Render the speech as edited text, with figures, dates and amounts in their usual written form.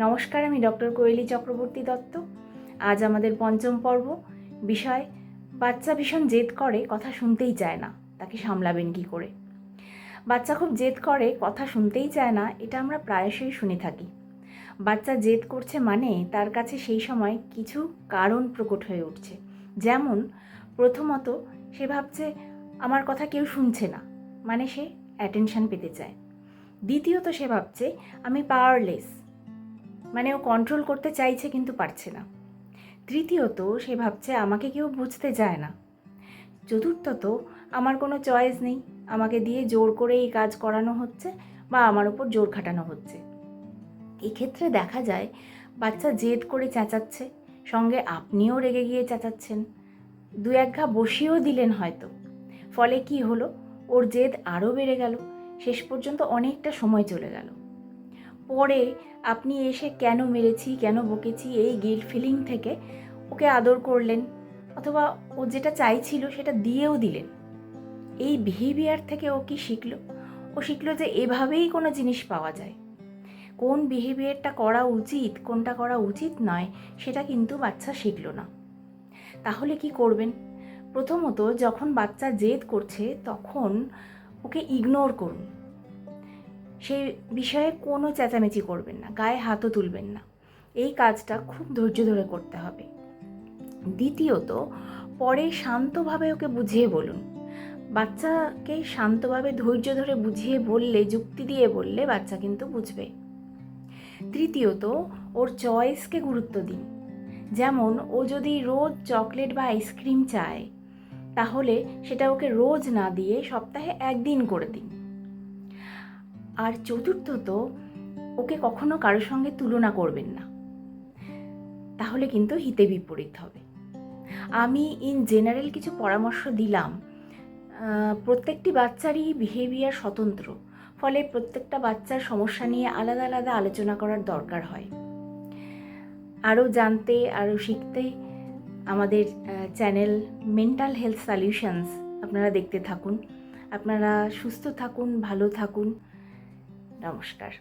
নমস্কার, আমি ডক্টর কোয়েলি চক্রবর্তী দত্ত। আজ আমাদের পঞ্চম পর্ব। বিষয়: বাচ্চা ভীষণ জেদ করে, কথা শুনতেই চায় না, তাকে সামলাবেন কী করে। বাচ্চা খুব জেদ করে, কথা শুনতেই চায় না, এটা আমরা প্রায়শই শুনে থাকি। বাচ্চা জেদ করছে মানে তার কাছে সেই সময় কিছু কারণ প্রকট হয়ে উঠছে। যেমন, প্রথমত সে ভাবছে আমার কথা কেউ শুনছে না, মানে সে অ্যাটেনশন পেতে চায়। দ্বিতীয়ত সে ভাবছে আমি পাওয়ারলেস, মানে ও কন্ট্রোল করতে চাইছে কিন্তু পারছে না। তৃতীয়ত সে ভাবছে আমাকে কেউ বুঝতে চায় না। চতুর্থত আমার কোনো চয়েস নেই, আমাকে দিয়ে জোর করে এই কাজ করানো হচ্ছে বা আমার উপর জোর খাটানো হচ্ছে। এক্ষেত্রে দেখা যায় বাচ্চা জেদ করে চেঁচাচ্ছে, সঙ্গে আপনিও রেগে গিয়ে চেঁচাচ্ছেন, দু এক ঘা বসিয়েও দিলেন হয়তো। ফলে কি হলো, ওর জেদ আরও বেড়ে গেল, শেষ পর্যন্ত অনেকটা সময় চলে গেল। পরে আপনি এসে কেন মেরেছি, কেন বকেছি, এই গিল্ট ফিলিং থেকে ওকে আদর করলেন, অথবা ও যেটা চাইছিল সেটা দিয়েও দিলেন। এই বিহেভিয়ার থেকে ও কি শিখলো? ও শিখলো যে এভাবেই কোনো জিনিস পাওয়া যায়। কোন বিহেভিয়ারটা করা উচিত, কোনটা করা উচিত নয়, সেটা কিন্তু বাচ্চা শিখলো না। তাহলে কি করবেন? প্রথমত, যখন বাচ্চা জেদ করছে তখন ওকে ইগনোর করুন। সেই বিষয়ে কোনো চেঁচামেচি করবেন না, গায়ে হাতও তুলবেন না। এই কাজটা খুব ধৈর্য ধরে করতে হবে। দ্বিতীয়ত, পরে শান্তভাবে ওকে বুঝিয়ে বলুন। বাচ্চাকে শান্তভাবে ধৈর্য ধরে বুঝিয়ে বললে, যুক্তি দিয়ে বললে বাচ্চা কিন্তু বুঝবে। তৃতীয়ত, ওর চয়েসকে গুরুত্ব দিন। যেমন, ও যদি রোজ চকলেট বা আইসক্রিম চায়, তাহলে সেটা ওকে রোজ না দিয়ে সপ্তাহে একদিন করে দিন। আর চতুর্থত, ওকে কখনো কারোর সঙ্গে তুলনা করবেন না, তাহলে কিন্তু হিতে বিপরীত হবে। আমি ইন জেনারেল কিছু পরামর্শ দিলাম। প্রত্যেকটি বাচ্চারই বিহেভিয়ার স্বতন্ত্র, ফলে প্রত্যেকটা বাচ্চার সমস্যা নিয়ে আলাদা আলাদা আলোচনা করার দরকার হয়। আরও জানতে, আরও শিখতে আমাদের চ্যানেল মেন্টাল হেলথ সলিউশনস আপনারা দেখতে থাকুন। আপনারা সুস্থ থাকুন, ভালো থাকুন। নমস্কার।